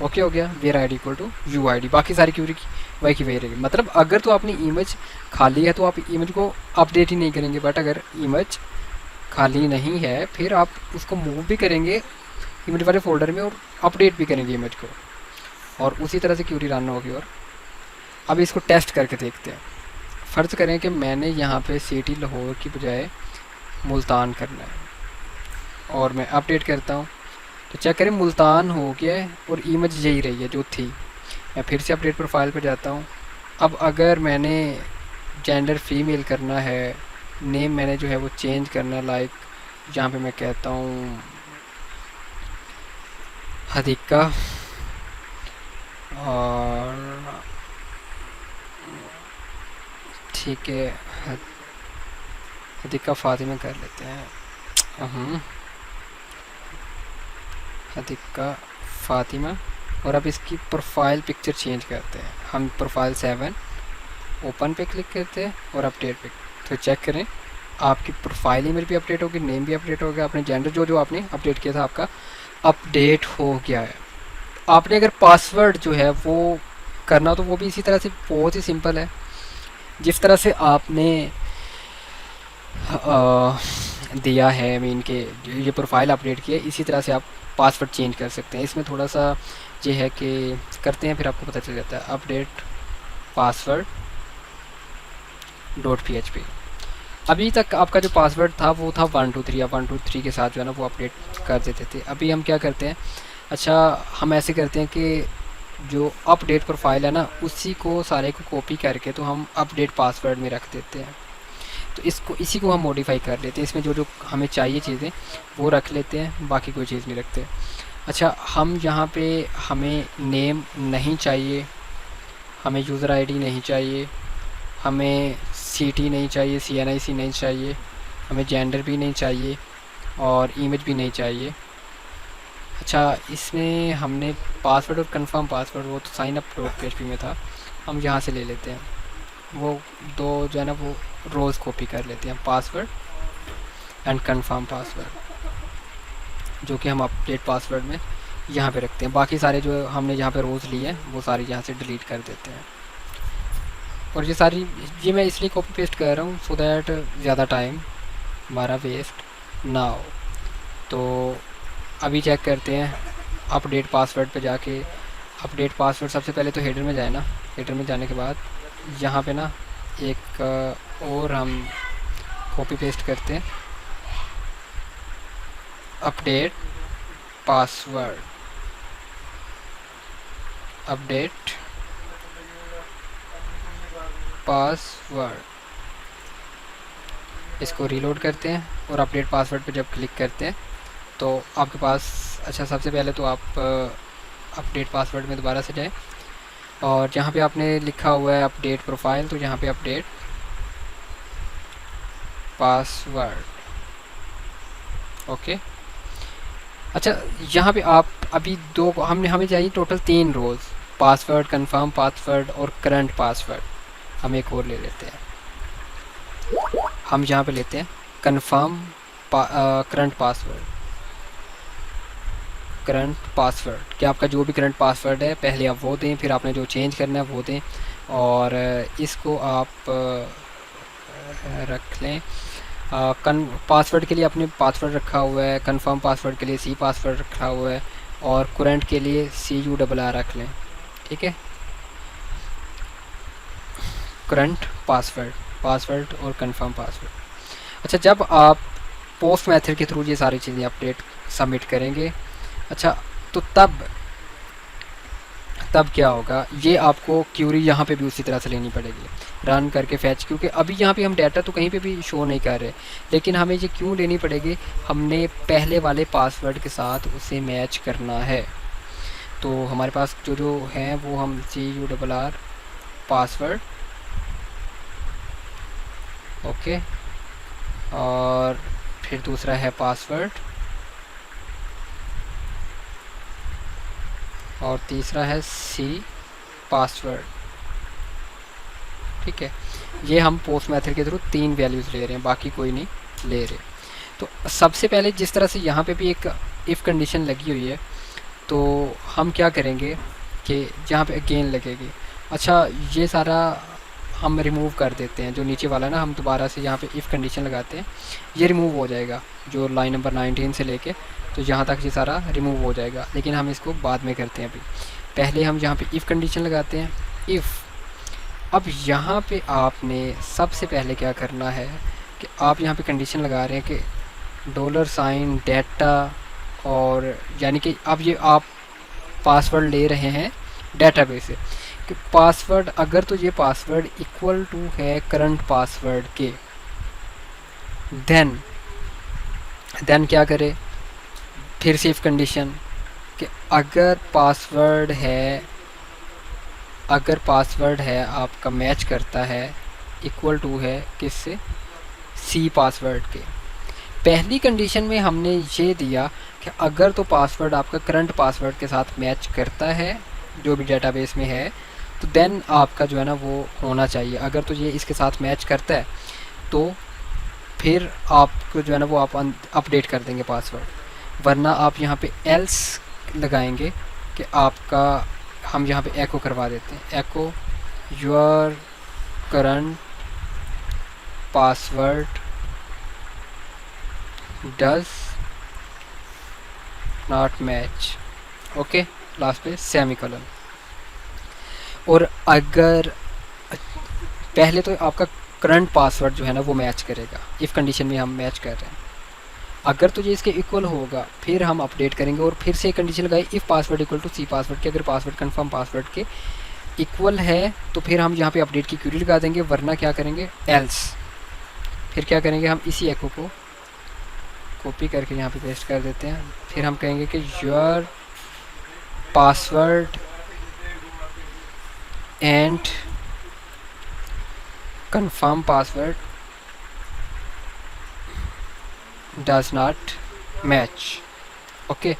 ओके हो गया। Where ID equal to UID, बाकी सारी क्यूरी की वही की वही रहेगी। मतलब अगर तो अपनी इमेज खाली है तो आप इमेज को अपडेट ही नहीं करेंगे, बट अगर इमेज खाली नहीं है फिर आप उसको मूव भी करेंगे इमेज वाले फोल्डर में और अपडेट भी करेंगे इमेज को, और उसी तरह से क्यूरी रन होगी। और अब इसको टेस्ट करके देखते हैं। फ़र्ज़ करें कि मैंने यहाँ पे सिटी लाहौर की बजाय मुल्तान करना है, और मैं अपडेट करता हूँ तो चेक करें मुल्तान हो गया है और इमेज यही रही है जो थी। मैं फिर से अपडेट प्रोफाइल पर जाता हूँ। अब अगर मैंने जेंडर फीमेल करना है, नेम मैंने जो है वो चेंज करना है, लाइक जहाँ पे मैं कहता हूँ हदीका, और ठीक है हदीका फ़ातिमा कर लेते हैं। हदीका फ़ातिमा, और अब इसकी प्रोफाइल पिक्चर चेंज करते हैं। हम प्रोफाइल 7 ओपन पे क्लिक करते हैं और अपडेट पे, तो चेक करें आपकी प्रोफाइल इमेज भी अपडेट होगी, नेम भी अपडेट हो गया, अपने जेंडर जो आपने अपडेट किया था आपका अपडेट हो गया है। आपने अगर पासवर्ड जो है वो करना तो वो भी इसी तरह से बहुत ही सिंपल है। जिस तरह से आपने दिया है मीन के ये प्रोफाइल अपडेट किया, इसी तरह से आप पासवर्ड चेंज कर सकते हैं। इसमें थोड़ा सा ये है कि करते हैं फिर आपको पता चल जाता है। अपडेट पासवर्ड .php, अभी तक आपका जो पासवर्ड था वो था 123 या 123 के साथ जो है ना वो अपडेट कर देते थे। अभी हम क्या करते हैं, अच्छा हम ऐसे करते हैं कि जो अपडेट प्रोफाइल है ना, उसी को सारे को कॉपी करके तो हम अपडेट पासवर्ड में रख देते हैं। तो इसको इसी को हम मॉडिफाई कर लेते हैं, इसमें जो जो हमें चाहिए चीज़ें वो रख लेते हैं, बाकी कोई चीज़ नहीं रखते। अच्छा, हम यहाँ पे हमें नेम नहीं चाहिए, हमें यूज़र आईडी नहीं चाहिए, हमें सिटी नहीं चाहिए, CNIC नहीं चाहिए, हमें जेंडर भी नहीं चाहिए और इमेज भी नहीं चाहिए। अच्छा, इसमें हमने पासवर्ड और कंफर्म पासवर्ड वो तो साइन अप डॉट PHP में था, हम यहाँ से ले लेते हैं। वो दो जो है ना वो रोज़ कॉपी कर लेते हैं, पासवर्ड एंड कंफर्म पासवर्ड, जो कि हम अपडेट पासवर्ड में यहाँ पे रखते हैं। बाकी सारे जो हमने यहाँ पे रोज़ लिए हैं वो सारी यहाँ से डिलीट कर देते हैं। और ये सारी ये मैं इसलिए कॉपी पेस्ट कर रहा हूँ सो दैट ज़्यादा टाइम हमारा वेस्ट ना हो। तो अभी चेक करते हैं अपडेट पासवर्ड पे जाके। अपडेट पासवर्ड सबसे पहले तो हेडर में जाए ना, हेडर में जाने के बाद यहाँ पे ना एक और हम कॉपी पेस्ट करते हैं, अपडेट पासवर्ड, अपडेट पासवर्ड। इसको रीलोड करते हैं और अपडेट पासवर्ड पे जब क्लिक करते हैं तो आपके पास, अच्छा सबसे पहले तो आप अपडेट पासवर्ड में दोबारा से जाएं और जहाँ पे आपने लिखा हुआ है अपडेट प्रोफाइल, तो यहाँ पे अपडेट पासवर्ड, ओके। अच्छा, यहाँ पे आप अभी दो हमें चाहिए टोटल 3 रोज़, पासवर्ड, कंफर्म पासवर्ड और करंट पासवर्ड। हम एक और ले लेते हैं, हम यहाँ पे लेते हैं confirm current password, current password कि आपका जो भी करंट पासवर्ड है पहले आप वो दें, फिर आपने जो चेंज करना है वो दें। और इसको आप रख लें, पासवर्ड के लिए आपने पासवर्ड रखा हुआ है, कंफर्म पासवर्ड के लिए C पासवर्ड रखा हुआ है और करंट के लिए CURR रख लें, ठीक है। करंट पासवर्ड, पासवर्ड और कंफर्म पासवर्ड। अच्छा, जब आप पोस्ट मेथड के थ्रू ये सारी चीज़ें अपडेट सबमिट करेंगे, अच्छा तो तब क्या होगा, ये आपको क्यूरी यहाँ पे भी उसी तरह से लेनी पड़ेगी, रन करके फैच, क्योंकि अभी यहाँ पे हम डाटा तो कहीं पे भी शो नहीं कर रहे, लेकिन हमें ये क्यों लेनी पड़ेगी, हमने पहले वाले पासवर्ड के साथ उसे मैच करना है। तो हमारे पास जो जो हैं वो हम CURR पासवर्ड, ओके, और फिर दूसरा है पासवर्ड और तीसरा है C पासवर्ड, ठीक है। ये हम पोस्ट मेथड के थ्रू 3 वैल्यूज़ ले रहे हैं, बाकी कोई नहीं ले रहे। तो सबसे पहले जिस तरह से यहाँ पे भी एक इफ़ कंडीशन लगी हुई है, तो हम क्या करेंगे कि जहाँ पे अगेन लगेगी, अच्छा ये सारा हम रिमूव कर देते हैं, जो नीचे वाला ना हम दोबारा से यहाँ पे इफ़ कंडीशन लगाते हैं, ये रिमूव हो जाएगा, जो लाइन नंबर 19 से लेके तो यहाँ तक ये सारा रिमूव हो जाएगा, लेकिन हम इसको बाद में करते हैं। अभी पहले हम यहाँ पे इफ़ कंडीशन लगाते हैं, इफ़। अब यहाँ पे आपने सबसे पहले क्या करना है कि आप यहाँ पे कंडीशन लगा रहे हैं कि $, डाटा, और यानी कि अब ये आप पासवर्ड ले रहे हैं डेटाबेस से कि पासवर्ड, अगर तो ये पासवर्ड इक्वल टू है करंट पासवर्ड के, देन क्या करें, फिर से इफ कंडीशन कि अगर पासवर्ड है आपका मैच करता है, इक्वल टू है किससे, C पासवर्ड के। पहली कंडीशन में हमने ये दिया कि अगर तो पासवर्ड आपका करंट पासवर्ड के साथ मैच करता है जो भी डेटाबेस में है, तो देन आपका जो है ना वो होना चाहिए। अगर तो ये इसके साथ मैच करता है तो फिर आपको जो है ना वो आप अपडेट कर देंगे पासवर्ड, वरना आप यहाँ पे एल्स लगाएंगे कि आपका, हम यहाँ पे एको करवा देते हैं, echo your current password does not match, okay, last पे सेमीकोलन। और अगर पहले तो आपका करंट पासवर्ड जो है ना वो मैच करेगा, इफ़ कंडीशन में हम मैच कर रहे हैं। अगर तो ये इसके इक्वल होगा फिर हम अपडेट करेंगे और फिर से कंडीशन लगाए if password equal to C password के, अगर पासवर्ड कंफर्म पासवर्ड के इक्वल है तो फिर हम यहाँ पे अपडेट की क्यूरी लगा देंगे, वरना क्या करेंगे एल्स। फिर क्या करेंगे हम इसी एको को कॉपी करके यहाँ पे पेस्ट कर देते हैं, फिर हम कहेंगे कि your password and confirm password does not match. Okay,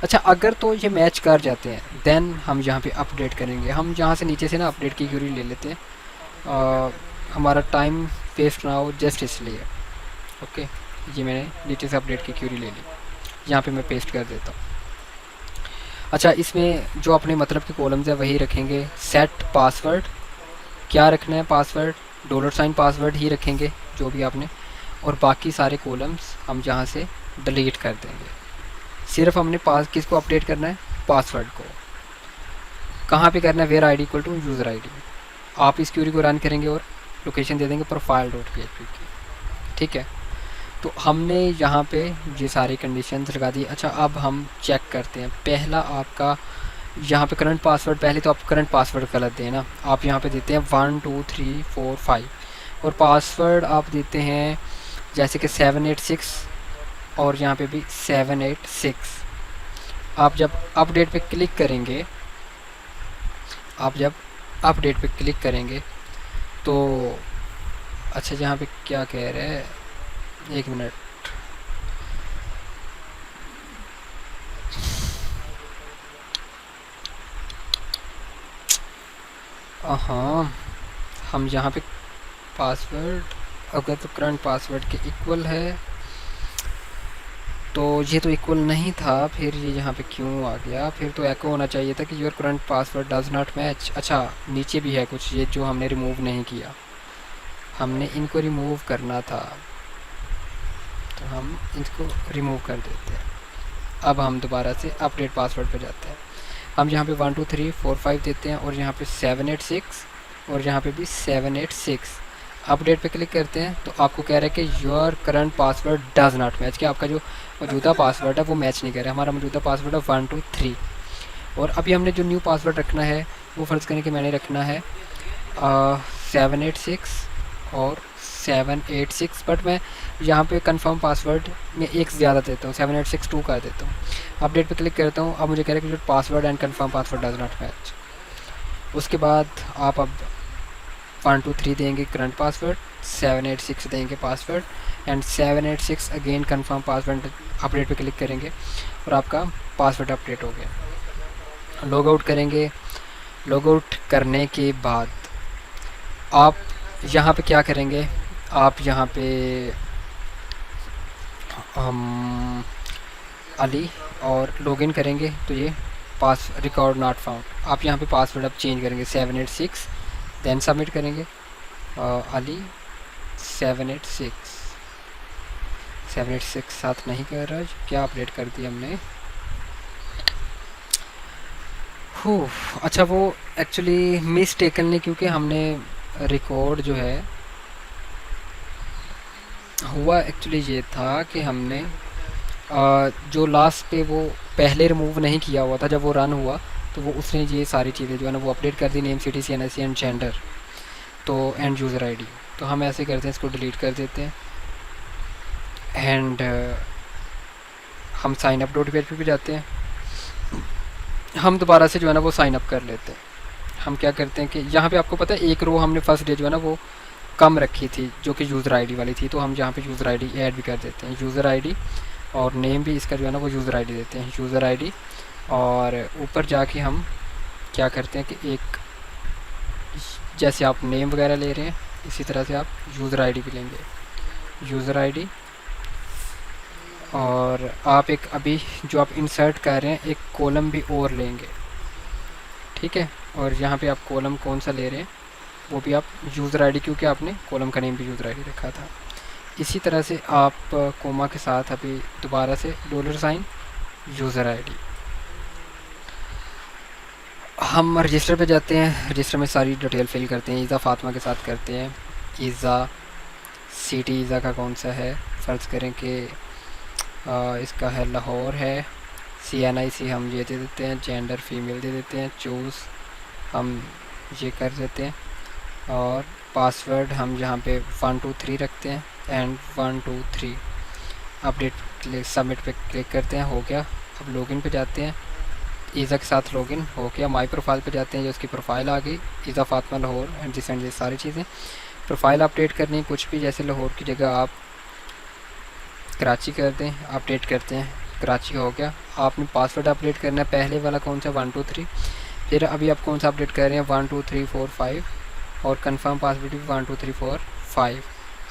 अच्छा अगर तो ये मैच कर जाते हैं देन हम यहाँ पे अपडेट करेंगे। हम यहाँ से नीचे से ना अपडेट की क्यूरी ले लेते हैं, हमारा टाइम वेस्ट ना हो जस्ट इसलिए। ओके, ये मैंने नीचे से अपडेट की क्यूरी ले ली, यहाँ पे मैं पेस्ट कर देता हूँ। अच्छा, इसमें जो अपने मतलब के कॉलम्स है वही रखेंगे। सेट पासवर्ड, क्या रखना है पासवर्ड, $साइन पासवर्ड ही रखेंगे जो भी आपने, और बाकी सारे कॉलम्स हम यहाँ से डिलीट कर देंगे। सिर्फ हमने किसको अपडेट करना है, पासवर्ड को। कहाँ पे करना है, where ID equal to user ID. आप इस क्यूरी को रन करेंगे और लोकेशन दे देंगे profile.php की। ठीक है, तो हमने यहाँ पे ये सारी कंडीशंस लगा दी। अच्छा, अब हम चेक करते हैं। पहला आपका यहाँ पे करंट पासवर्ड, पहले तो आप करंट पासवर्ड गलत दें ना, आप यहाँ पे देते हैं 1 2 3 4 5 और पासवर्ड आप देते हैं जैसे कि 786 और यहाँ पे भी 786। आप जब अपडेट पे क्लिक करेंगे, तो अच्छा यहाँ पे क्या कह रहे हैं, एक मिनट, हाँ हम यहाँ पे पासवर्ड अगर तो करंट पासवर्ड के इक्वल है, तो ये तो इक्वल नहीं था, फिर ये यहाँ पे क्यों आ गया, फिर तो एको होना चाहिए था कि your current password does not match. अच्छा, नीचे भी है कुछ ये जो हमने रिमूव नहीं किया, हमने इनको रिमूव करना था, तो हम इसको रिमूव कर देते हैं। अब हम दोबारा से अपडेट पासवर्ड पे जाते हैं। हम यहाँ पे 1 2 3 4 5 देते हैं और यहाँ पे 786 और यहाँ पे भी 786। अपडेट पे क्लिक करते हैं तो आपको कह रहा है कि your current password does not match, कि आपका जो मौजूदा पासवर्ड है वो मैच नहीं कर रहा है। हमारा मौजूदा पासवर्ड है 1 2 3 और अभी हमने जो न्यू पासवर्ड रखना है वो फ़र्ज़ करें कि मैंने रखना है 786 और 786, बट मैं यहाँ पे कंफर्म पासवर्ड में एक ज़्यादा देता हूँ, 7862 कर देता हूँ। अपडेट पे क्लिक करता हूँ, अब मुझे कह रहा है कि password and confirm password does not match. उसके बाद आप अब 1 2 3 देंगे करंट पासवर्ड, 786 देंगे password and 786 again confirm password. Update पे क्लिक करेंगे और आपका पासवर्ड अपडेट हो गया। लॉग आउट करेंगे। लॉग आउट करने के बाद आप यहाँ पे क्या करेंगे, आप यहाँ पे अली और लॉगिन करेंगे तो ये पास रिकॉर्ड नॉट फाउंड। आप यहाँ पे पासवर्ड अब चेंज करेंगे 786, देन सबमिट करेंगे अली 786 साथ नहीं कर रहा, क्या अपडेट कर दिया हमने। अच्छा, वो एक्चुअली मिस्टेकन ने, क्योंकि हमने रिकॉर्ड जो है हुआ एक्चुअली ये था कि हमने जो लास्ट पे वो पहले रिमूव नहीं किया हुआ था, जब वो रन हुआ तो वो उसने ये सारी चीज़ें जो है ना वो अपडेट कर दी, name city CNSC and gender तो एंड यूज़र आईडी। तो हम ऐसे करते हैं, इसको डिलीट कर देते हैं एंड हम साइन अप .php पे जाते हैं। हम दोबारा से जो है ना वो साइन अप कर लेते हैं। हम क्या करते हैं कि यहाँ पे आपको पता है एक रो हमने फर्स्ट डे जो है ना वो कम रखी थी जो कि यूज़र आईडी वाली थी, तो हम यहाँ पे यूज़र आईडी ऐड भी कर देते हैं। यूज़र आईडी और नेम भी इसका जो है ना वो यूज़र आईडी देते हैं, यूज़र आईडी। और ऊपर जाके हम क्या करते हैं कि एक जैसे आप नेम वगैरह ले रहे हैं इसी तरह से आप यूज़र आईडी भी लेंगे, यूज़र आईडी। और आप एक अभी जो आप इंसर्ट कर रहे हैं एक कॉलम भी और लेंगे, ठीक है। और यहाँ पे आप कॉलम कौन सा ले रहे हैं वो भी आप यूज़र आईडी, क्योंकि आपने कॉलम का नेम भी यूज़र आईडी रखा था। इसी तरह से आप कोमा के साथ अभी दोबारा से $साइन यूज़र आईडी। हम रजिस्टर पे जाते हैं, रजिस्टर में सारी डिटेल फिल करते हैं, ईज़ा फातिमा के साथ करते हैं। ईज़ा सिटी ईज़ा का कौन सा है, फ़र्ज़ करें कि इसका है लाहौर है, CNIC हम ये दे देते हैं, जेंडर फीमेल दे देते हैं, चूज़ हम ये कर देते हैं, और पासवर्ड हम यहाँ पे 123 रखते हैं एंड 123। अपडेट सबमिट पे क्लिक करते हैं, हो गया। अब लॉगिन पे जाते हैं, ईज़ा के साथ लॉगिन हो गया। माई प्रोफाइल पे जाते हैं, जो उसकी प्रोफाइल आ गई, ईज़ा फातिमा लाहौर एंड ये सारी चीज़ें। प्रोफाइल अपडेट करनी कुछ भी, जैसे लाहौर की जगह आप कराची कर दें, अपडेट करते हैं, कराची हो गया। आपने पासवर्ड अपडेट करना है, पहले वाला कौन सा 123, फिर अभी आप कौन सा अपडेट कर रहे हैं 12345, और कंफर्म पासवर्ड भी 12345।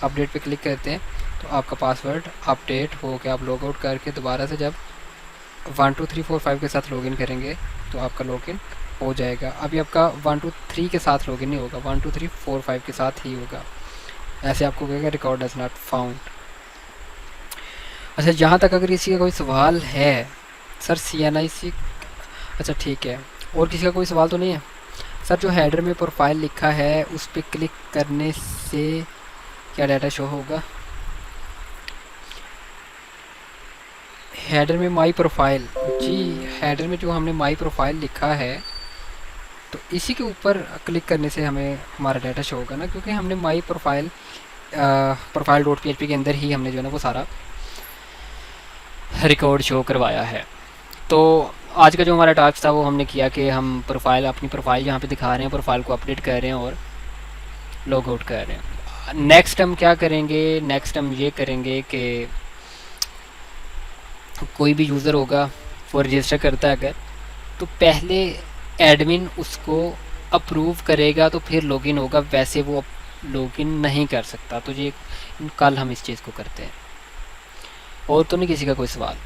अपडेट पे क्लिक करते हैं तो आपका पासवर्ड अपडेट हो गया। आप लॉग आउट करके दोबारा से जब 12345 के साथ लॉगिन करेंगे तो आपका लॉगिन हो जाएगा। अभी आपका 123 के साथ लॉगिन नहीं होगा, 12345 के साथ ही होगा। ऐसे आपको कहेगा रिकॉर्ड डज नॉट फाउंड। अच्छा, जहाँ तक अगर किसी का कोई सवाल है सर CNIC, अच्छा ठीक है, और किसी का कोई सवाल तो नहीं है सर? जो हेडर में प्रोफाइल लिखा है उस पर क्लिक करने से क्या डाटा शो होगा? हेडर में माई प्रोफाइल, जी हेडर में जो हमने माई प्रोफाइल लिखा है तो इसी के ऊपर क्लिक करने से हमें हमारा डाटा शो होगा ना, क्योंकि हमने माई प्रोफाइल प्रोफाइल.php के अंदर ही हमने जो है ना वो सारा रिकॉर्ड शो करवाया है। तो आज का जो हमारा टास्क था वो हमने किया कि हम प्रोफाइल, अपनी प्रोफाइल यहाँ पे दिखा रहे हैं, प्रोफाइल को अपडेट कर रहे हैं और लॉग आउट कर रहे हैं। नेक्स्ट हम क्या करेंगे, नेक्स्ट हम ये करेंगे कि कोई भी यूज़र होगा वो रजिस्टर करता है अगर, तो पहले एडमिन उसको अप्रूव करेगा तो फिर लॉगिन होगा, वैसे वो लॉगिन नहीं कर सकता। तो ये कल हम इस चीज़ को करते हैं। और तो नहीं किसी का कोई सवाल?